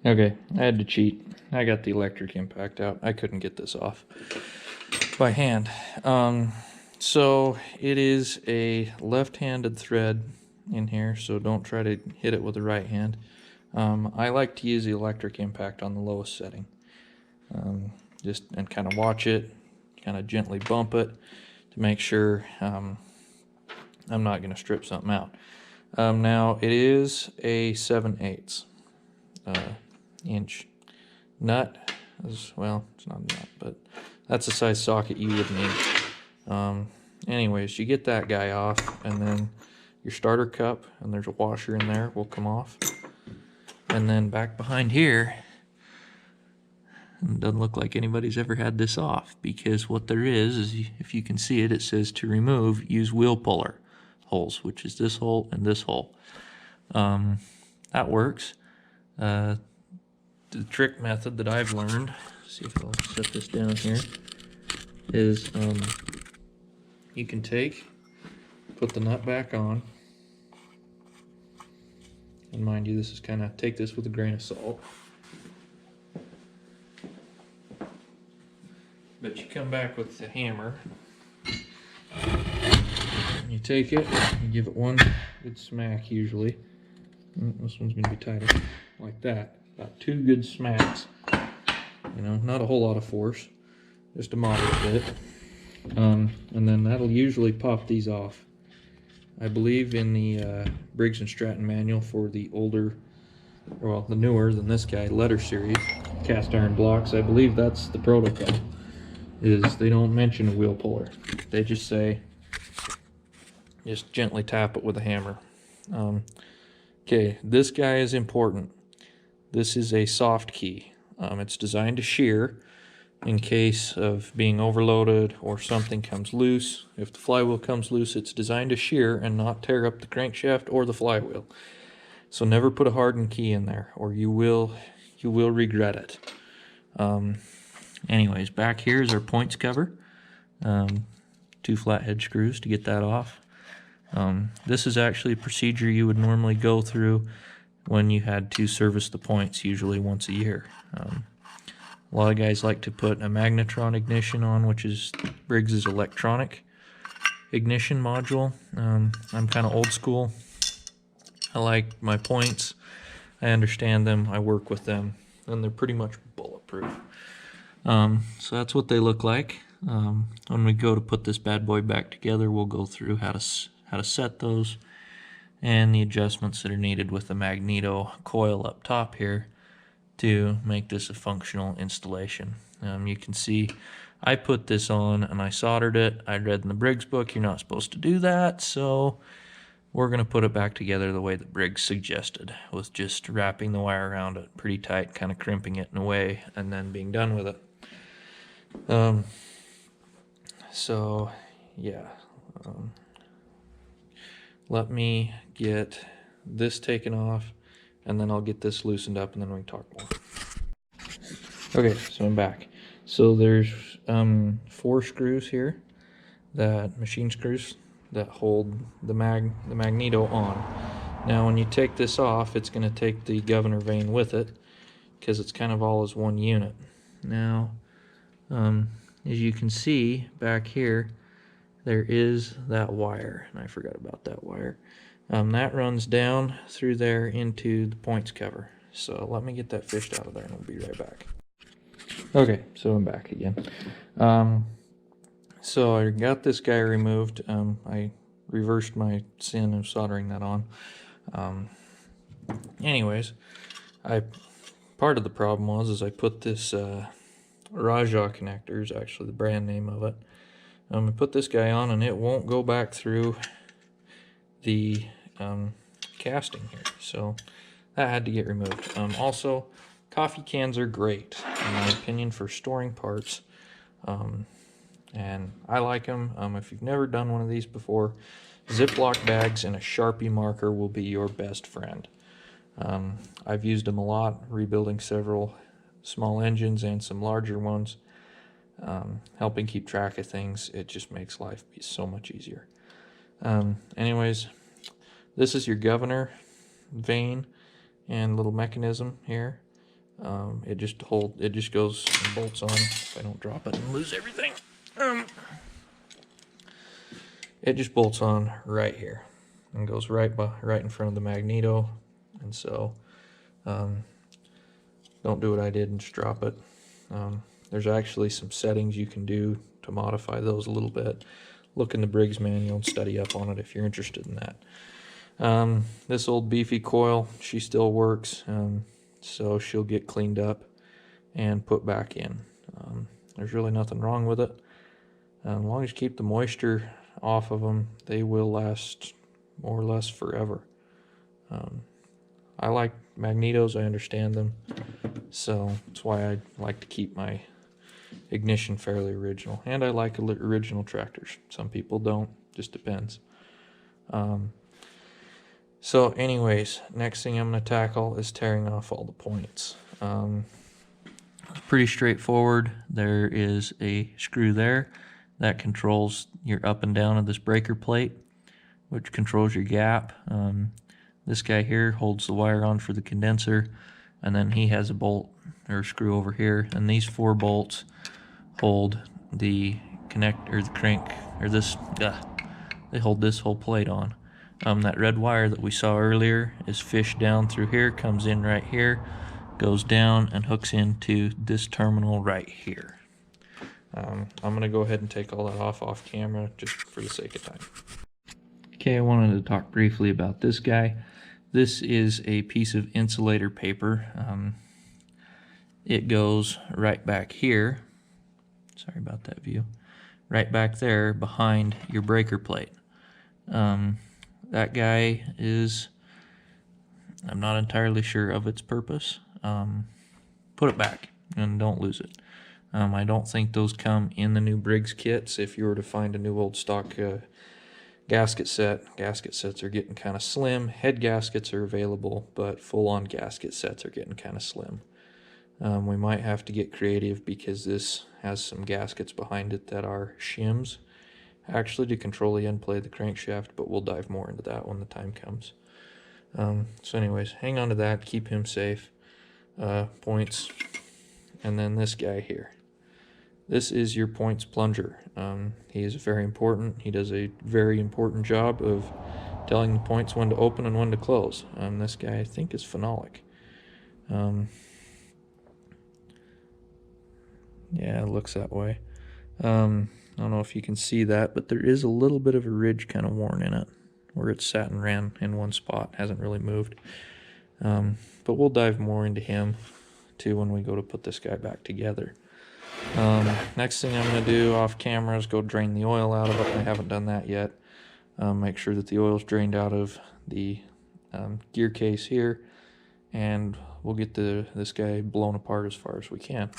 Okay, I had to cheat. I got the electric impact out. I couldn't get this off by hand. So it is a left-handed thread in here, so don't try to hit it with the right hand. I like to use the electric impact on the lowest setting. Just and kind of watch it, kind of gently bump it to make sure I'm not going to strip something out. Now it is a 7/8 inch nut. Well, it's not a nut, but that's the size socket you would need. Anyways, you get that guy off, and then your starter cup, and there's a washer in there, will come off. And then back behind here, it doesn't look like anybody's ever had this off, because what there is if you can see it, it says to remove, use wheel puller holes, which is this hole and this hole. That works. The trick method that I've learned, see if I'll set this down here, is you can put the nut back on, and mind you, this is kind of, take this with a grain of salt, but you come back with the hammer, and you take it, and give it one good smack usually. This one's going to be tighter, like that. About 2 good smacks. You know, not a whole lot of force, just a moderate bit. And then that'll usually pop these off. I believe in the Briggs and Stratton manual for the older, well, the newer than this guy, letter series, cast iron blocks, I believe that's the protocol, is they don't mention a wheel puller. They just say, just gently tap it with a hammer. Okay, this guy is important. This is a soft key. It's designed to shear in case of being overloaded or something comes loose. If the flywheel comes loose, it's designed to shear and not tear up the crankshaft or the flywheel. So never put a hardened key in there, or you will regret it. Anyways, back here is our points cover. 2 flathead screws to get that off. This is actually a procedure you would normally go through when you had to service the points, usually once a year. A lot of guys like to put a magnetron ignition on, which is Briggs's electronic ignition module. I'm kind of old school. I like my points. I understand them. I work with them, and they're pretty much bulletproof. So that's what they look like. When we go to put this bad boy back together, we'll go through how to set those and the adjustments that are needed with the magneto coil up top here to make this a functional installation. You can see I put this on and I soldered it. I read in the Briggs book you're not supposed to do that, so we're going to put it back together the way that Briggs suggested, with just wrapping the wire around it pretty tight, kind of crimping it in a way, and then being done with it. So yeah, let me get this taken off, and then I'll get this loosened up, and then we can talk more. Okay, so I'm back. So there's 4 screws here, that machine screws that hold the magneto on. Now when you take this off, it's going to take the governor vane with it, because it's kind of all as one unit. Now as you can see back here, there is that wire, and I forgot about that wire. That runs down through there into the points cover. So let me get that fished out of there, and we'll be right back. Okay, so I'm back again. So I got this guy removed. I reversed my sin of soldering that on. Anyways, part of the problem was I put this Raja connector, is actually the brand name of it. I put this guy on, and it won't go back through the casting here, so that had to get removed. Also, coffee cans are great, in my opinion, for storing parts, and I like them. If you've never done one of these before, Ziploc bags and a Sharpie marker will be your best friend. I've used them a lot, rebuilding several small engines and some larger ones. Helping keep track of things, it just makes life be so much easier. Anyways, this is your governor vane and little mechanism here. It just goes and bolts on. If I don't drop it and lose everything. It just bolts on right here and goes right in front of the magneto. And so don't do what I did and just drop it. There's actually some settings you can do to modify those a little bit. Look in the Briggs manual and study up on it if you're interested in that. This old beefy coil, she still works, so she'll get cleaned up and put back in. There's really nothing wrong with it. As long as you keep the moisture off of them, they will last more or less forever. I like magnetos, I understand them, so that's why I like to keep my ignition fairly original. And I like original tractors. Some people don't, just depends. So anyways, next thing I'm going to tackle is tearing off all the points. Pretty straightforward. There is a screw there that controls your up and down of this breaker plate, which controls your gap. This guy here holds the wire on for the condenser, and then he has a bolt or screw over here, and these 4 bolts hold the the crank, or this, they hold this whole plate on. That red wire that we saw earlier is fished down through here, comes in right here, goes down and hooks into this terminal right here. I'm going to go ahead and take all that off camera just for the sake of time. Okay, I wanted to talk briefly about this guy. This is a piece of insulator paper. It goes right back here. Sorry about that view. Right back there behind your breaker plate. That guy is, I'm not entirely sure of its purpose. Put it back and don't lose it. I don't think those come in the new Briggs kits. If you were to find a new old stock gasket sets are getting kind of slim. Head gaskets are available, but full-on gasket sets are getting kind of slim. We might have to get creative because this has some gaskets behind it that are shims, actually, to control the end play of the crankshaft, but we'll dive more into that when the time comes. So anyways, hang on to that, keep him safe. Points, and then this guy here. This is your points plunger. He is very important. He does a very important job of telling the points when to open and when to close. This guy, I think, is phenolic. Yeah, it looks that way. I don't know if you can see that, but there is a little bit of a ridge kind of worn in it, where it sat and ran in one spot, hasn't really moved. But we'll dive more into him, too, when we go to put this guy back together. Next thing I'm going to do off camera is go drain the oil out of it. I haven't done that yet. Make sure that the oil's drained out of the gear case here, and we'll get this guy blown apart as far as we can.